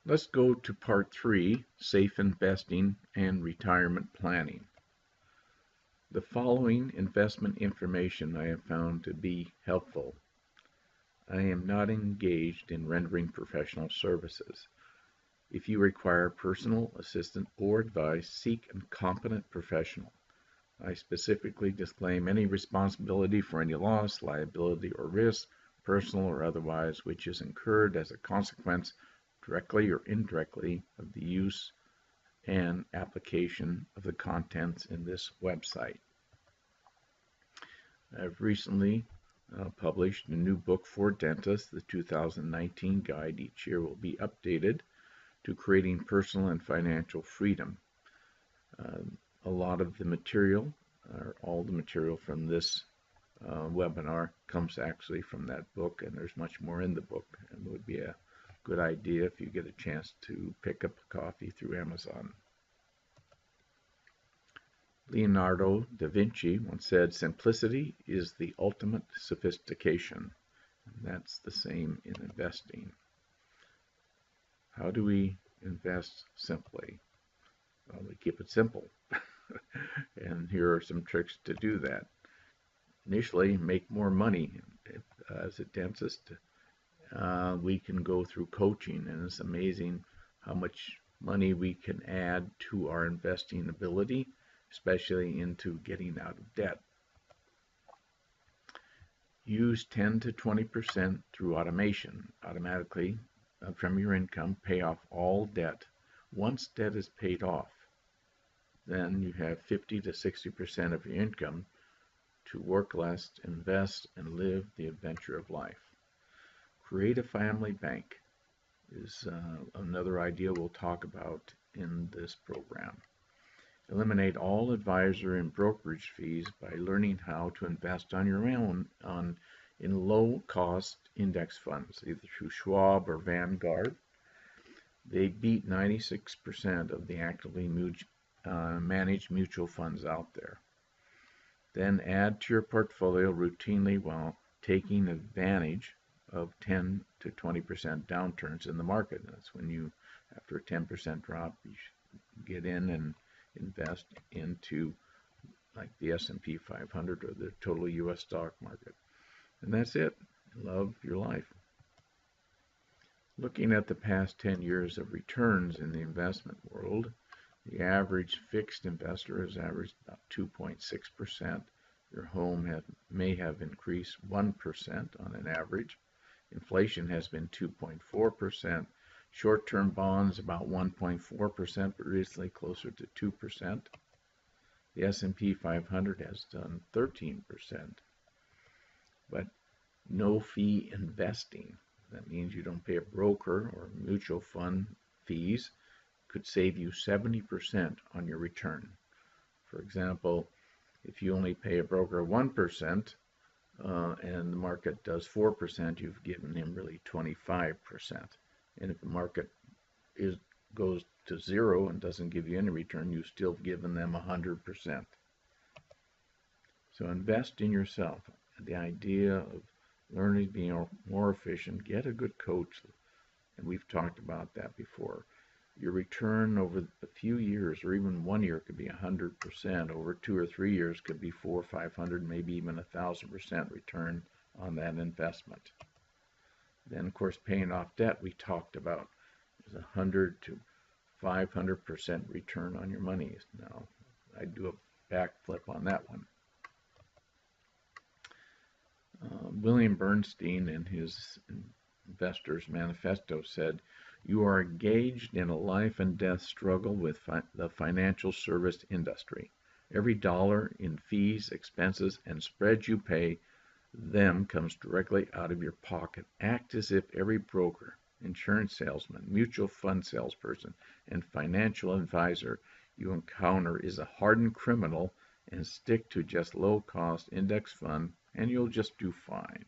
Let's go to part 3, safe investing and retirement planning. The following investment information I have found to be helpful. I am not engaged in rendering professional services. If you require personal assistance or advice, seek a competent professional. I specifically disclaim any responsibility for any loss, liability, or risk, personal or otherwise, which is incurred as a consequence, directly or indirectly, of the use and application of the contents in this website. I've recently published a new book for dentists. The 2019 guide each year will be updated to creating personal and financial freedom. A lot of the material, or all the material from this webinar, comes actually from that book, and there's much more in the book. And it would be a good idea if you get a chance to pick up a copy through Amazon. Leonardo da Vinci once said, "Simplicity is the ultimate sophistication." And that's the same in investing. How do we invest simply? Well, we keep it simple. And here are some tricks to do that. Initially, make more money. As a dentist, we can go through coaching, and it's amazing how much money we can add to our investing ability, especially into getting out of debt. Use 10 to 20% through automation. Automatically, from your income, pay off all debt. Once debt is paid off, then you have 50 to 60% of your income to work less, invest, and live the adventure of life. Create a family bank is another idea we'll talk about in this program. Eliminate all advisor and brokerage fees by learning how to invest on your own in low-cost index funds, either through Schwab or Vanguard. They beat 96% of the actively managed mutual funds out there. Then add to your portfolio routinely while taking advantage of 10 to 20% downturns in the market. That's when you, after a 10% drop, you get in and invest into like the S&P 500 or the total U.S. stock market. And that's it. Love your life. Looking at the past 10 years of returns in the investment world, the average fixed investor has averaged about 2.6%. Your home may have increased 1% on an average. Inflation has been 2.4%. Short-term bonds about 1.4%, but recently closer to 2%. The S&P 500 has done 13%. But no fee investing. That means you don't pay a broker or mutual fund fees. Could save you 70% on your return. For example, if you only pay a broker 1% and the market does 4%, you've given him really 25%. And if the market goes to zero and doesn't give you any return, you've still given them 100%. So invest in yourself. The idea of learning to be more efficient, get a good coach, and we've talked about that before. Your return over a few years, or even 1 year, could be 100%. Over 2 or 3 years could be 400, 500, maybe even 1,000% return on that investment. Then, of course, paying off debt we talked about is 100 to 500% return on your money. Now, I'd do a backflip on that one. William Bernstein, in his Investor's Manifesto, said, "You are engaged in a life and death struggle with the financial service industry. Every dollar in fees, expenses, and spreads you pay them comes directly out of your pocket. Act as if every broker, insurance salesman, mutual fund salesperson, and financial advisor you encounter is a hardened criminal, and stick to just low-cost index fund, and you'll just do fine."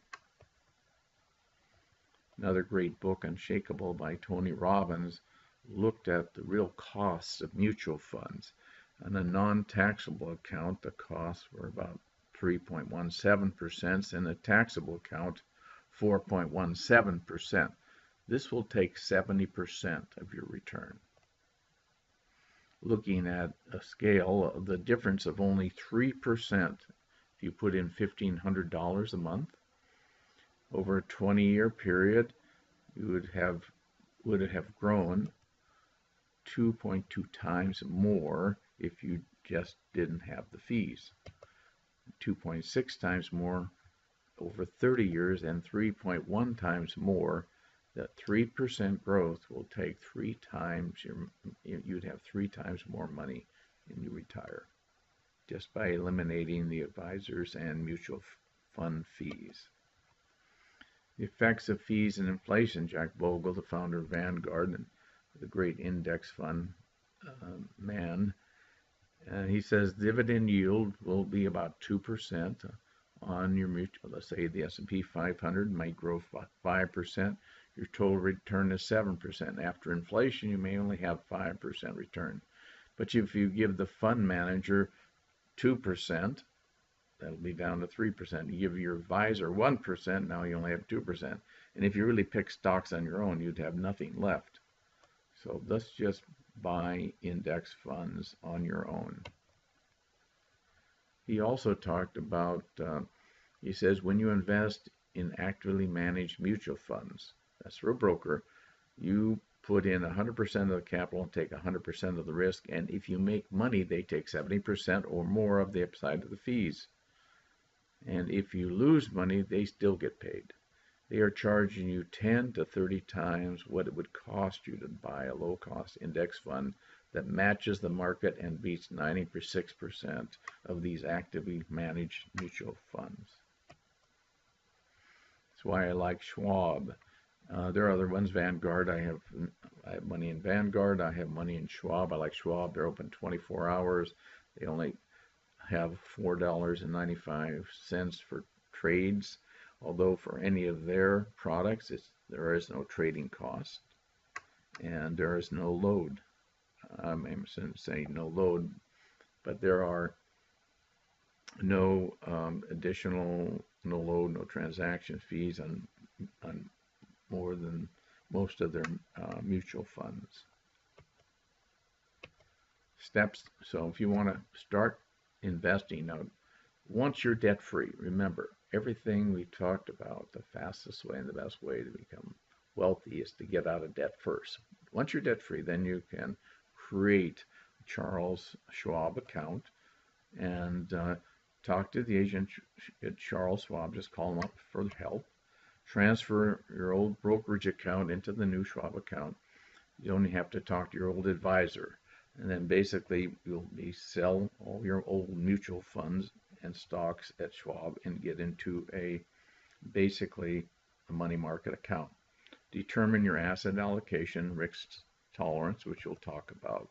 Another great book, Unshakable by Tony Robbins, looked at the real costs of mutual funds. On a non-taxable account, the costs were about 3.17%, and a taxable account, 4.17%. this will take 70% of your return. Looking at a scale, the difference of only 3%, if you put in $1,500 a month, over a 20-year period, you would have grown 2.2 times more if you just didn't have the fees. 2.6 times more over 30 years, and 3.1 times more. That 3% growth will take 3 times you'd have 3 times more money when you retire, just by eliminating the advisors and mutual fund fees. The effects of fees and inflation. Jack Bogle, the founder of Vanguard and the great index fund man, he says dividend yield will be about 2% on your mutual. Let's say the S&P 500 might grow 5%. Your total return is 7%. After inflation, you may only have 5% return. But if you give the fund manager 2%, that'll be down to 3%. You give your advisor 1%, now you only have 2%. And if you really pick stocks on your own, you'd have nothing left. So let's just buy index funds on your own. He also talked about, he says, when you invest in actively managed mutual funds, that's for a broker, you put in 100% of the capital and take 100% of the risk, and if you make money, they take 70% or more of the upside of the fees. And if you lose money, they still get paid. They are charging you 10 to 30 times what it would cost you to buy a low-cost index fund that matches the market and beats 96% of these actively managed mutual funds. That's why I like Schwab. There are other ones, Vanguard. I have money in Vanguard. I have money in Schwab. I like Schwab. They're open 24 hours. They only have $4.95 for trades, although for any of their products, there is no trading cost and there is no load. I'm saying no load, but there are no additional, no load, no transaction fees on more than most of their mutual funds. Steps. So if you want to start investing now, once you're debt free, remember everything we talked about, the fastest way and the best way to become wealthy is to get out of debt first. Once you're debt free, then you can create a Charles Schwab account and talk to the agent at Charles Schwab. Just call them up for help. Transfer your old brokerage account into the new Schwab account. You only have to talk to your old advisor. And then basically you'll sell all your old mutual funds and stocks at Schwab and get into basically a money market account. Determine your asset allocation, risk tolerance, which we'll talk about.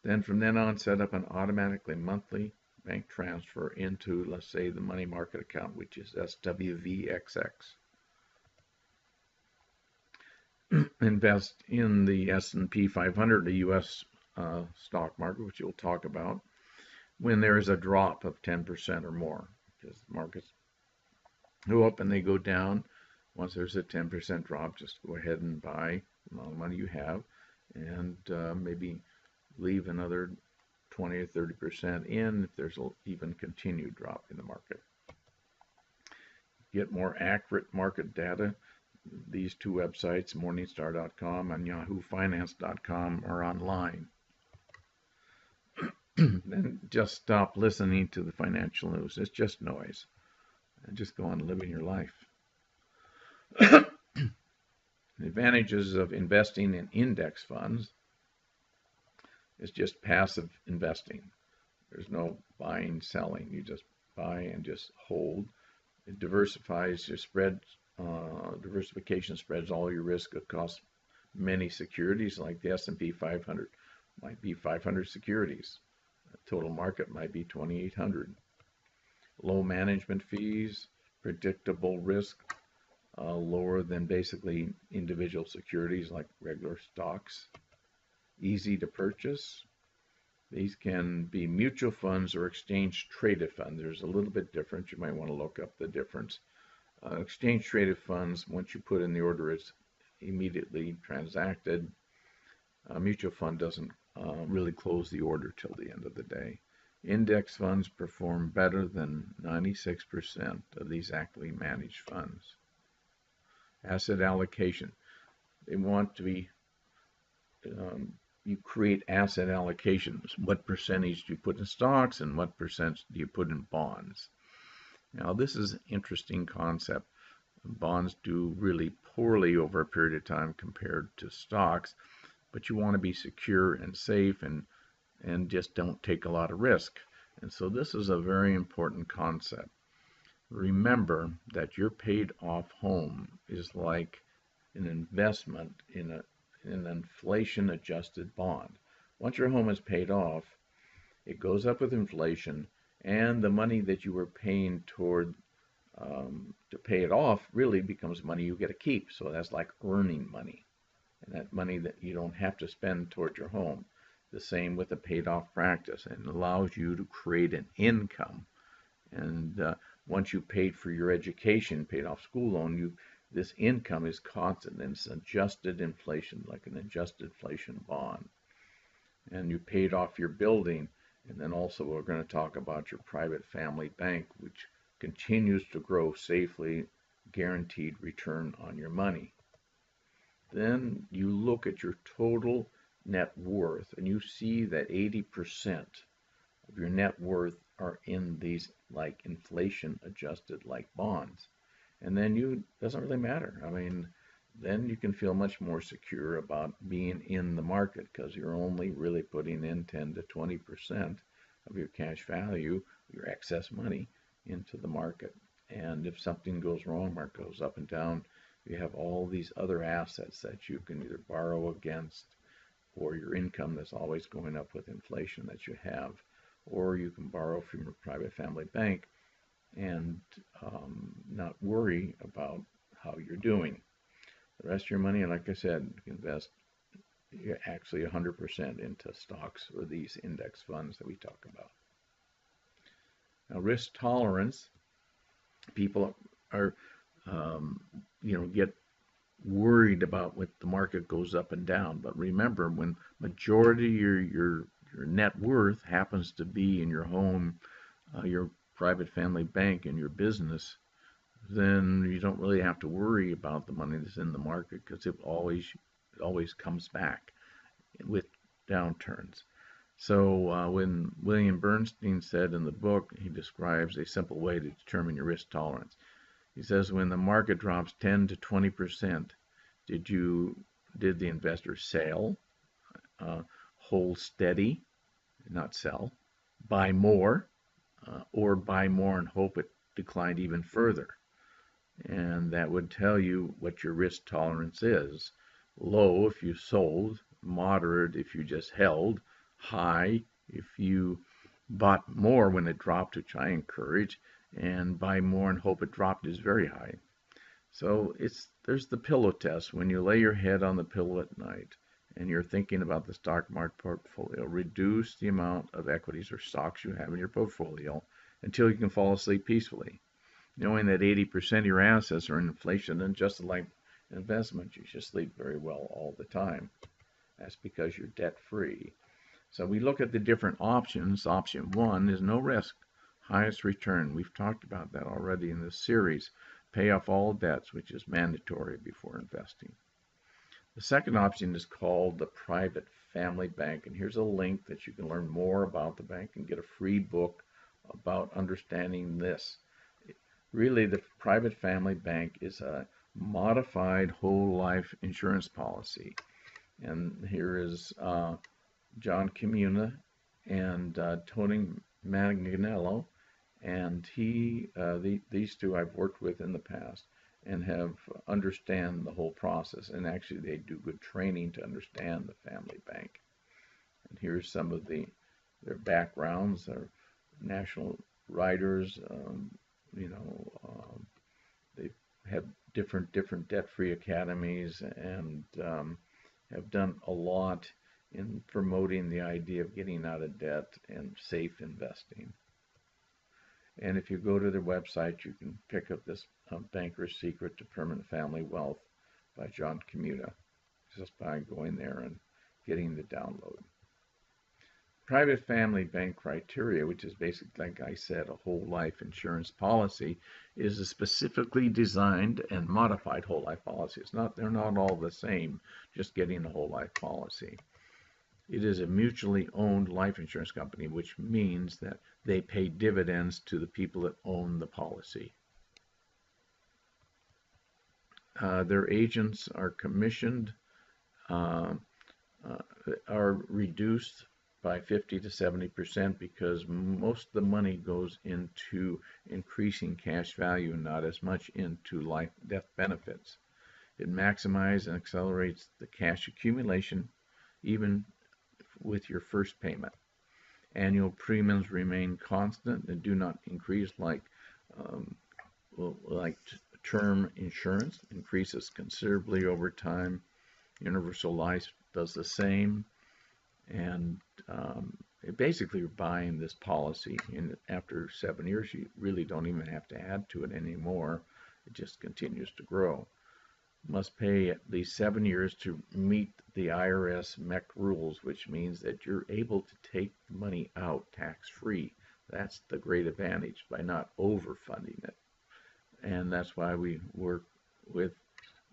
Then from then on, set up an automatically monthly bank transfer into, let's say, the money market account, which is SWVXX. Invest in the S&P 500, the U.S. Stock market, which you'll talk about, when there is a drop of 10% or more, because the markets go up and they go down. Once there's a 10% drop, just go ahead and buy the amount of money you have, and maybe leave another 20 or 30% in if there's even continued drop in the market. Get more accurate market data. These two websites, Morningstar.com and YahooFinance.com, are online. Then just stop listening to the financial news. It's just noise. And just go on living your life. The advantages of investing in index funds is just passive investing. There's no buying, selling. You just buy and just hold. It diversifies your spread. Diversification spreads all your risk across many securities, like the S&P 500 might be 500 securities. The total market might be 2,800. Low management fees, predictable risk, lower than basically individual securities like regular stocks. Easy to purchase. These can be mutual funds or exchange traded funds. There's a little bit different. You might want to look up the difference. Exchange traded funds, once you put in the order, it's immediately transacted. A mutual fund doesn't really close the order till the end of the day. Index funds perform better than 96% of these actively managed funds. Asset allocation. They want to be, you create asset allocations. What percentage do you put in stocks and what percent do you put in bonds? Now, this is an interesting concept. Bonds do really poorly over a period of time compared to stocks, but you want to be secure and safe and just don't take a lot of risk. And so this is a very important concept. Remember that your paid off home is like an investment in an inflation adjusted bond. Once your home is paid off, it goes up with inflation, and the money that you were paying toward to pay it off really becomes money you get to keep. So that's like earning money, and that money that you don't have to spend toward your home. The same with a paid off practice, and it allows you to create an income. And once you paid for your education, paid off school loan, this income is constant, and it's adjusted inflation, like an adjusted inflation bond. And you paid off your building, and then also we're going to talk about your private family bank, which continues to grow safely, guaranteed return on your money. Then you look at your total net worth, and you see that 80% of your net worth are in these like inflation adjusted like bonds. And then doesn't really matter. I mean, then you can feel much more secure about being in the market because you're only really putting in 10 to 20% of your cash value, your excess money, into the market. And if something goes wrong, market goes up and down, you have all these other assets that you can either borrow against, or your income that's always going up with inflation that you have, or you can borrow from your private family bank and not worry about how you're doing. The rest of your money, like I said, you can invest actually 100% into stocks or these index funds that we talk about. Now, risk tolerance, people are, get worried about when the market goes up and down. But remember, when majority of your net worth happens to be in your home, your private family bank, and your business, then you don't really have to worry about the money that's in the market because it always comes back with downturns. So when William Bernstein said in the book, he describes a simple way to determine your risk tolerance. He says when the market drops 10 to 20%, did the investor sell, hold steady, not sell, buy more, or buy more and hope it declined even further? And that would tell you what your risk tolerance is. Low if you sold, moderate if you just held, high if you bought more when it dropped, which I encourage, and buy more and hope it dropped is very high. So there's the pillow test. When you lay your head on the pillow at night and you're thinking about the stock market portfolio, reduce the amount of equities or stocks you have in your portfolio until you can fall asleep peacefully. Knowing that 80% of your assets are in inflation and just like investment, you should sleep very well all the time. That's because you're debt free. So we look at the different options. Option one is no risk, highest return. We've talked about that already in this series. Pay off all debts, which is mandatory before investing. The second option is called the private family bank. And here's a link that you can learn more about the bank and get a free book about understanding this. Really, the private family bank is a modified whole life insurance policy. And here is John Comuna and Tony Manganiello, and these two I've worked with in the past and have understand the whole process, and actually they do good training to understand the family bank. And here's some of their backgrounds. They're national writers, they have different debt-free academies and have done a lot in promoting the idea of getting out of debt and safe investing. And if you go to their website, you can pick up this Banker's Secret to Permanent Family Wealth by John Commuta, just by going there and getting the download. Private family bank criteria, which is basically, like I said, a whole life insurance policy, is a specifically designed and modified whole life policy. They're not all the same, just getting a whole life policy. It is a mutually owned life insurance company, which means that they pay dividends to the people that own the policy. Their agents are commissioned, are reduced by 50 to 70% because most of the money goes into increasing cash value and not as much into life death benefits. It maximizes and accelerates the cash accumulation even with your first payment. Annual premiums remain constant and do not increase like term insurance increases considerably over time. Universal Life does the same, and basically you're buying this policy, and after 7 years you really don't even have to add to it anymore. It just continues to grow. Must pay at least 7 years to meet the IRS MEC rules, which means that you're able to take the money out tax-free. That's the great advantage by not overfunding it. And that's why we work with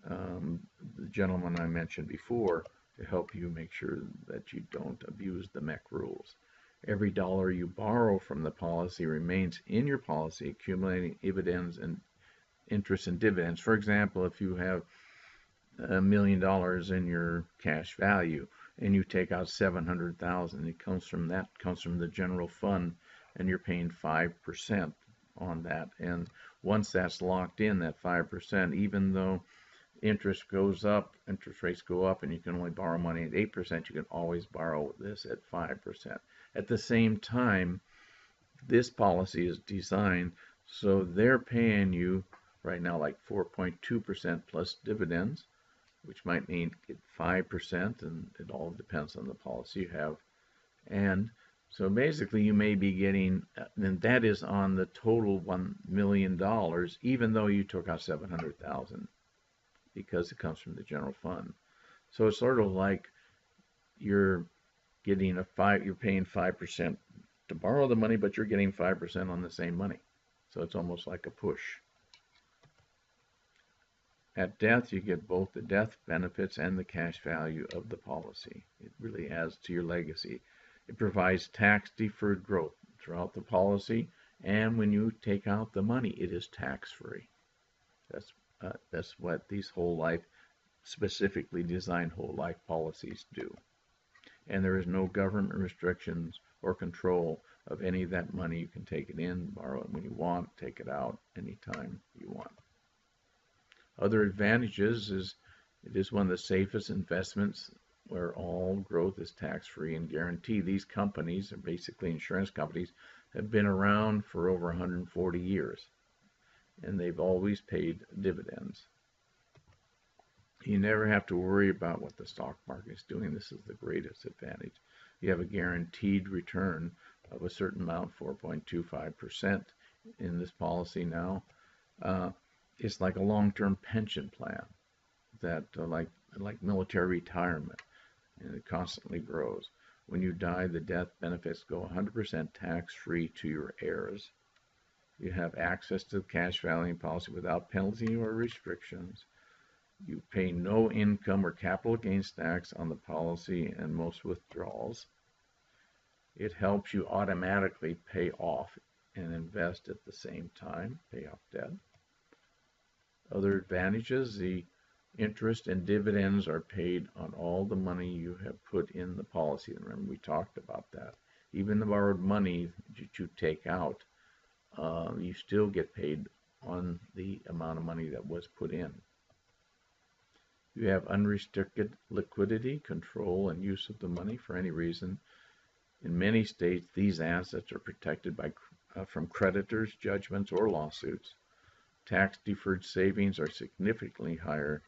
the gentleman I mentioned before to help you make sure that you don't abuse the MEC rules. Every dollar you borrow from the policy remains in your policy, accumulating dividends and interest and dividends. For example, if you have $1 million in your cash value and you take out $700,000, it comes from the general fund, and you're paying 5% on that. And once that's locked in, that 5%, even though interest rates go up, and you can only borrow money at 8%, you can always borrow this at 5%. At the same time, this policy is designed so they're paying you right now like 4.2% plus dividends, which might mean 5%, and it all depends on the policy you have. And so basically you may be getting, and that is on the total $1 million, even though you took out $700,000, because it comes from the general fund. So it's sort of like you're paying 5% to borrow the money, but you're getting 5% on the same money. So it's almost like a push. At death, you get both the death benefits and the cash value of the policy. It really adds to your legacy. It provides tax-deferred growth throughout the policy, and when you take out the money, it is tax-free. That's what these whole life, specifically designed whole life policies do. And there is no government restrictions or control of any of that money. You can take it in, borrow it when you want, take it out anytime you want. Other advantages is it is one of the safest investments where all growth is tax-free and guaranteed. These companies, are basically insurance companies, have been around for over 140 years, and they've always paid dividends. You never have to worry about what the stock market is doing. This is the greatest advantage. You have a guaranteed return of a certain amount, 4.25% in this policy now. It's like a long-term pension plan that like military retirement, and it constantly grows. When you die, the death benefits go 100% tax-free to your heirs. You have access to the cash value policy without penalty or restrictions. You pay no income or capital gains tax on the policy and most withdrawals. It helps you automatically pay off and invest at the same time, pay off debt. Other advantages, the interest and dividends are paid on all the money you have put in the policy. And remember, we talked about that. Even the borrowed money that you take out, you still get paid on the amount of money that was put in. You have unrestricted liquidity, control, and use of the money for any reason. In many states, these assets are protected from creditors, judgments, or lawsuits. Tax-deferred savings are significantly higher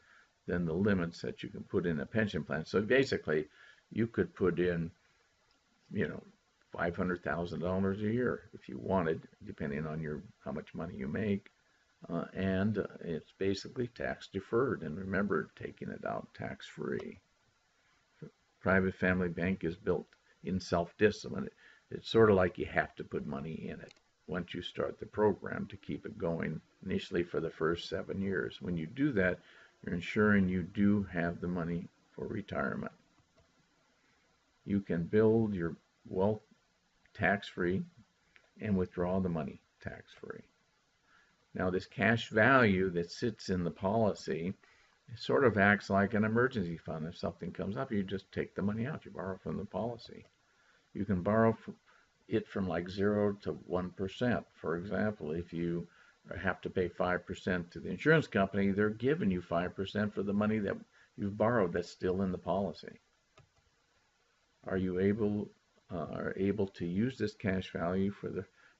than the limits that you can put in a pension plan. So basically, you could put in, $500,000 a year if you wanted, depending on how much money you make. and it's basically tax deferred. And remember, taking it out tax free. Private family bank is built in self-discipline. It's sort of like you have to put money in it once you start the program to keep it going initially for the first 7 years. When you do that, you're ensuring you do have the money for retirement. You can build your wealth tax-free and withdraw the money tax-free. Now, this cash value that sits in the policy, it sort of acts like an emergency fund. If something comes up, you just take the money out. You borrow from the policy. You can borrow it from like 0 to 1%. For example, if you have to pay 5% to the insurance company, they're giving you 5% for the money that you've borrowed that's still in the policy. Are you able to use this cash value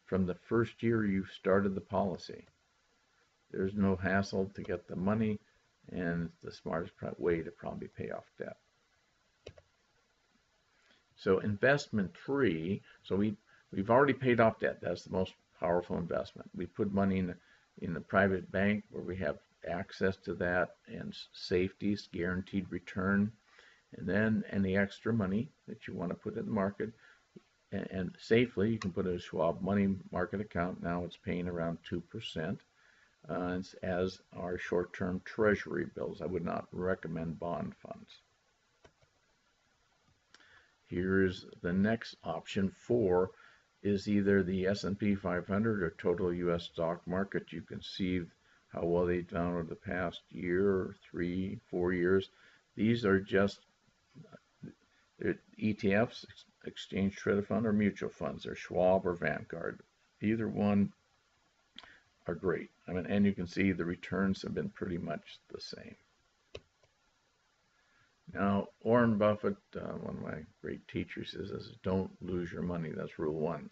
from the first year you started the policy? There's no hassle to get the money, and it's the smartest way to probably pay off debt. So investment 3, so we've already paid off debt. That's the most powerful investment. We put money in the private bank where we have access to that and safeties, guaranteed return, and then any extra money that you want to put in the market and safely, you can put in a Schwab money market account. Now it's paying around 2%. As our short-term treasury bills. I would not recommend bond funds. Here's the next option. 4 is either the S&P 500 or total U.S. stock market. You can see how well they've done over the past year, 3, 4 years. These are just ETFs, exchange traded fund, or mutual funds. They're Schwab or Vanguard. Either one are great. I mean, and you can see the returns have been pretty much the same. Now, Warren Buffett, one of my great teachers, says, don't lose your money. That's rule 1.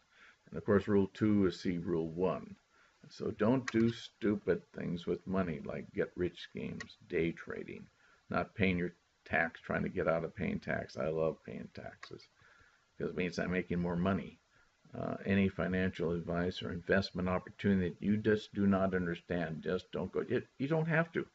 And of course, rule 2 is see rule 1. So don't do stupid things with money like get rich schemes, day trading, not paying your tax, trying to get out of paying tax. I love paying taxes because it means I'm making more money. Any financial advice or investment opportunity that you just do not understand, just don't go. You don't have to.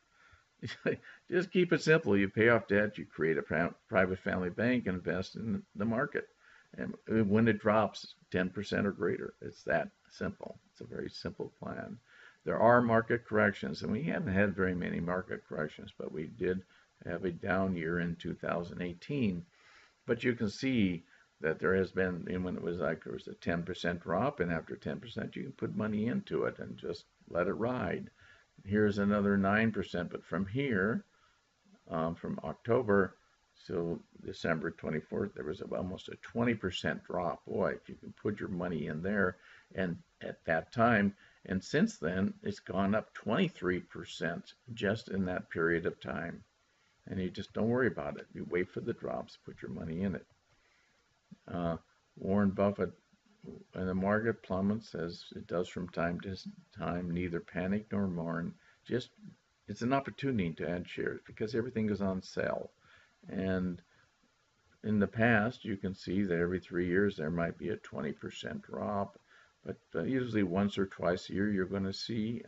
Just keep it simple. You pay off debt, you create a private family bank, and invest in the market. And when it drops 10% or greater, it's that simple. It's a very simple plan. There are market corrections, and we haven't had very many market corrections, but we did have a down year in 2018. But you can see that there has been, when it was like there was a 10% drop, and after 10% you can put money into it and just let it ride. Here's another 9%, but from here, from October till December 24th, there was almost a 20% drop. Boy, if you can put your money in there, and at that time, and since then, it's gone up 23% just in that period of time. And you just don't worry about it. You wait for the drops, put your money in it. Warren Buffett, when the market plummets, as it does from time to time, neither panic nor mourn. Just, it's an opportunity to add shares because everything is on sale. And in the past, you can see that every 3 years there might be a 20% drop, but usually once or twice a year you're going to see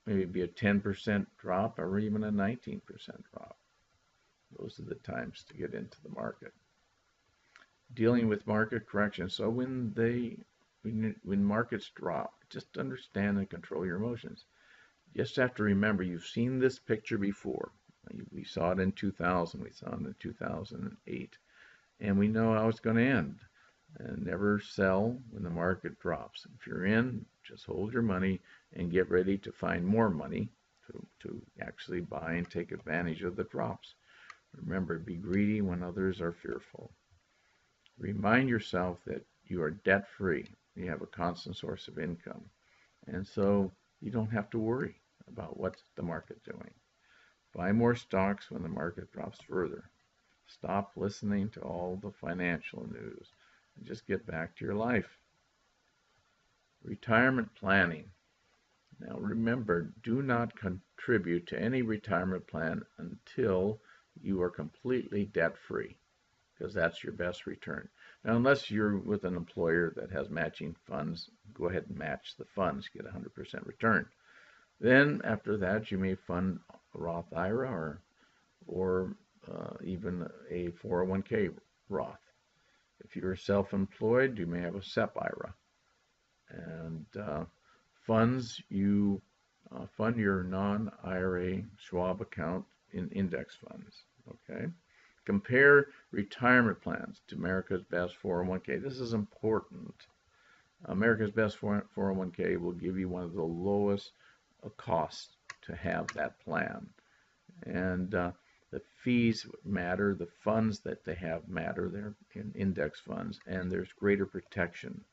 maybe a 10% drop or even a 19% drop. Those are the times to get into the market. Dealing with market corrections. So when markets drop, just understand and control your emotions. You just have to remember, you've seen this picture before. We saw it in 2000, we saw it in 2008, and we know how it's going to end. And never sell when the market drops. If you're in, just hold your money and get ready to find more money to actually buy and take advantage of the drops. Remember, be greedy when others are fearful. Remind yourself that you are debt-free. You have a constant source of income. And so you don't have to worry about what's the market doing. Buy more stocks when the market drops further. Stop listening to all the financial news and just get back to your life. Retirement planning. Now remember, do not contribute to any retirement plan until you are completely debt-free, because that's your best return. Now, unless you're with an employer that has matching funds, go ahead and match the funds, get 100% return. Then after that, you may fund a Roth IRA or even a 401k Roth. If you're self-employed, you may have a SEP IRA. And funds, you fund your non-IRA Schwab account in index funds. Okay. Compare retirement plans to America's Best 401k. This is important. America's Best 401k will give you one of the lowest costs to have that plan. And the fees matter, the funds that they have matter. They're in index funds, and there's greater protection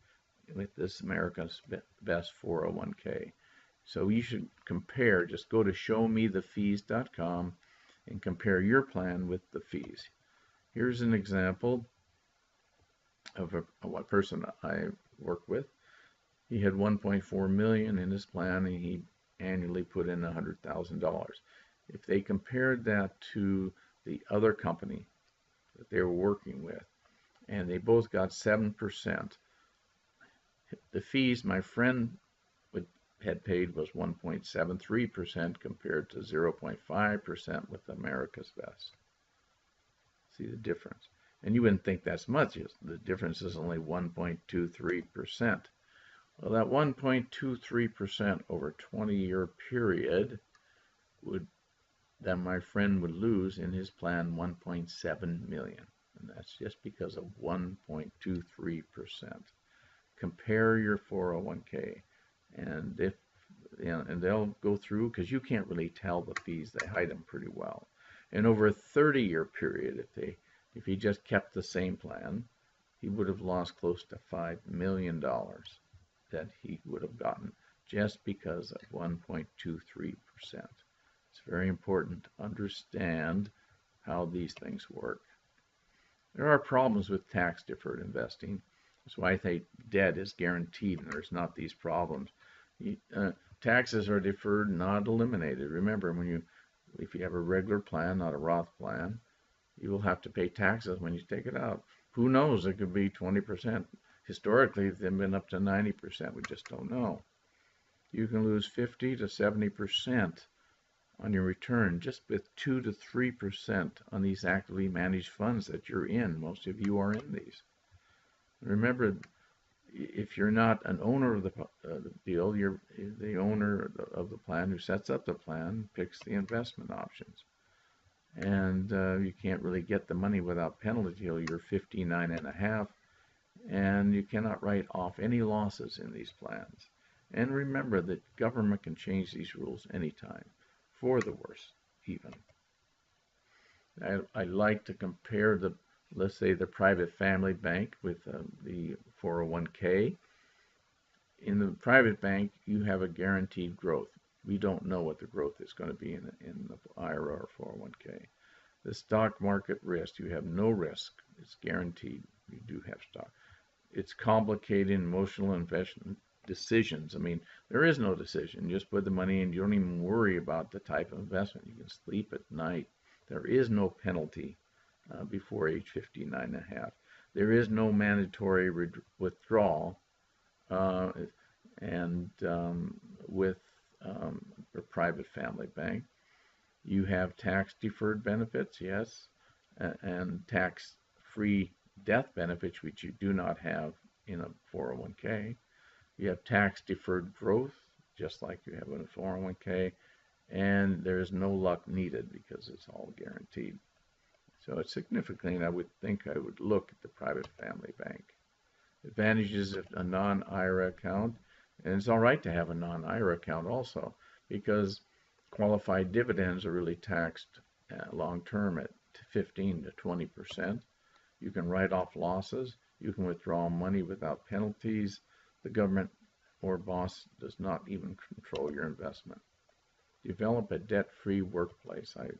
with this America's Best 401k. So you should compare. Just go to showmethefees.com and compare your plan with the fees. Here's an example of a person I work with. He had 1.4 million in his plan, and he annually put in $100,000. If they compared that to the other company that they were working with, and they both got 7%, the fees my friend had paid was 1.73% compared to 0.5% with America's Best. See the difference? And you wouldn't think that's much. The difference is only 1.23%. Well, that 1.23% over a 20-year period that my friend would lose in his plan 1.7 million. And that's just because of 1.23%. Compare your 401k, and and they'll go through, because you can't really tell the fees. They hide them pretty well. And over a 30-year period, if he just kept the same plan, he would have lost close to $5 million that he would have gotten just because of 1.23%. It's very important to understand how these things work. There are problems with tax-deferred investing. That's why I think debt is guaranteed and there's not these problems. Taxes are deferred, not eliminated. Remember, if you have a regular plan, not a Roth plan, you will have to pay taxes when you take it out. Who knows? It could be 20%. Historically, they've been up to 90%. We just don't know. You can lose 50 to 70% on your return just with 2 to 3% on these actively managed funds that you're in. Most of you are in these. Remember, if you're not an owner of the deal, you're the owner of the plan who sets up the plan, picks the investment options. And you can't really get the money without penalty till you're 59.5, and you cannot write off any losses in these plans. And remember that government can change these rules anytime, for the worse even. I like to compare let's say the private family bank with the 401k. In the private bank, you have a guaranteed growth. We don't know what the growth is going to be in the IRA or 401k. The stock market risk, you have no risk. It's guaranteed. You do have stock. It's complicated, emotional investment decisions. I mean, there is no decision. You just put the money in. You don't even worry about the type of investment. You can sleep at night. There is no penalty before age 59.5. There is no mandatory withdrawal, and with a private family bank, you have tax-deferred benefits, yes, and tax-free death benefits, which you do not have in a 401k. You have tax-deferred growth, just like you have in a 401k, and there is no luck needed because it's all guaranteed. So it's significant. I would think I would look at the private family bank. Advantages of a non-IRA account, and it's all right to have a non-IRA account also, because qualified dividends are really taxed long-term at 15 to 20%. You can write off losses. You can withdraw money without penalties. The government or boss does not even control your investment. Develop a debt-free workplace. I've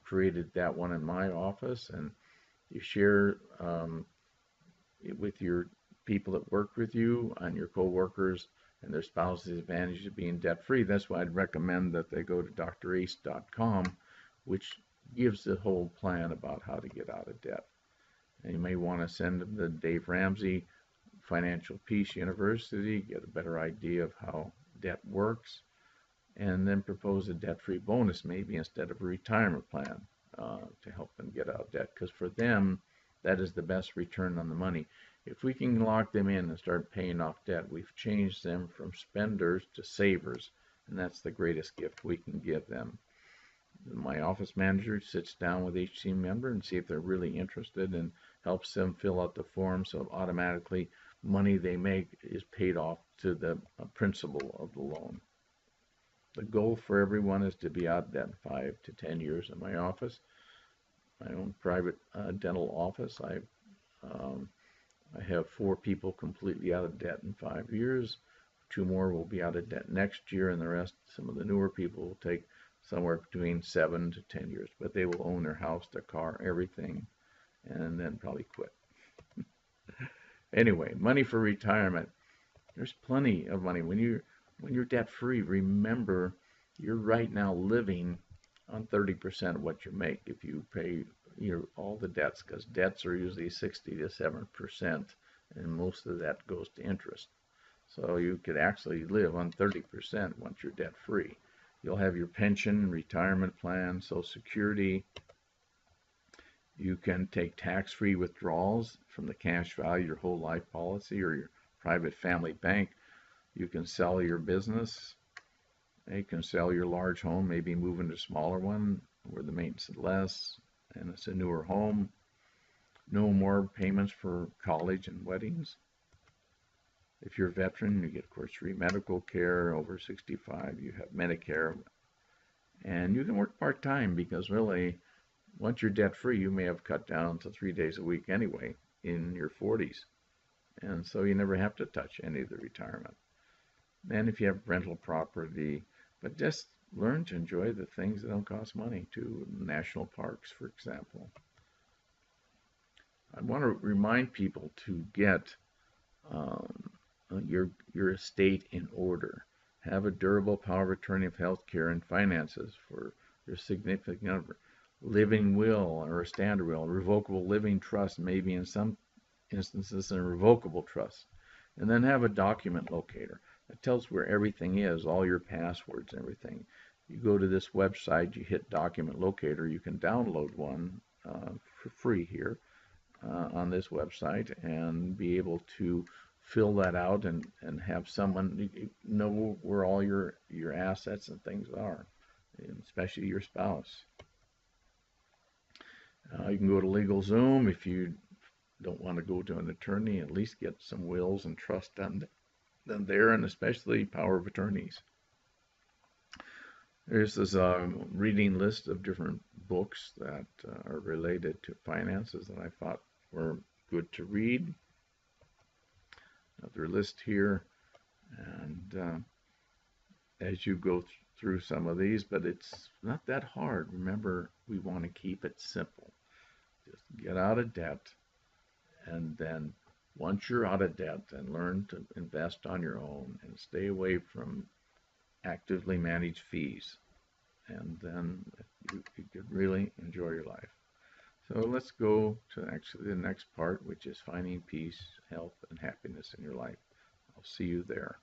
created that one in my office, and you share it with your people that work with you and your co-workers and their spouses the advantage of being debt-free. That's why I'd recommend that they go to drace.com, which gives the whole plan about how to get out of debt. And you may want to send them the Dave Ramsey Financial Peace University, get a better idea of how debt works. and then propose a debt-free bonus maybe instead of a retirement plan to help them get out of debt, because for them that is the best return on the money. If we can lock them in and start paying off debt, we've changed them from spenders to savers, and that's the greatest gift we can give them. My office manager sits down with each team member and see if they're really interested, and helps them fill out the form, so automatically money they make is paid off to the principal of the loan. The goal for everyone is to be out of debt in 5 to 10 years. In my office, my own private dental office, I have 4 people completely out of debt in 5 years. 2 more will be out of debt next year, and the rest, some of the newer people, will take somewhere between 7 to 10 years. But they will own their house, their car, everything, and then probably quit. Anyway, money for retirement. There's plenty of money. When you're debt free, remember you're right now living on 30% of what you make if you pay all the debts, because debts are usually 60 to 7%, and most of that goes to interest. So you could actually live on 30% once you're debt free. You'll have your pension, retirement plan, Social Security. You can take tax-free withdrawals from the cash value, your whole life policy, or your private family bank. You can sell your business. You can sell your large home, maybe move into a smaller one where the maintenance is less and it's a newer home. No more payments for college and weddings. If you're a veteran, you get, of course, free medical care. Over 65, you have Medicare. And you can work part-time, because really, once you're debt-free, you may have cut down to 3 days a week anyway in your 40s. And so you never have to touch any of the retirement. And if you have rental property, but just learn to enjoy the things that don't cost money, to national parks, for example. I want to remind people to get your estate in order. Have a durable power of attorney of health care and finances for your significant other. Living will or a standard will, revocable living trust, maybe in some instances an irrevocable trust. And then have a document locator that tells where everything is, all your passwords and everything. You go to this website, you hit document locator, you can download one for free here on this website and be able to fill that out and have someone know where all your assets and things are, especially your spouse. You can go to LegalZoom if you don't want to go to an attorney. At least get some wills and trust done there, and especially power of attorneys. There's this reading list of different books that are related to finances that I thought were good to read. Another list here, and as you go through some of these, but it's not that hard. Remember, we want to keep it simple. Just get out of debt, and then once you're out of debt, then learn to invest on your own and stay away from actively managed fees, and then you could really enjoy your life. So let's go to actually the next part, which is finding peace, health, and happiness in your life. I'll see you there.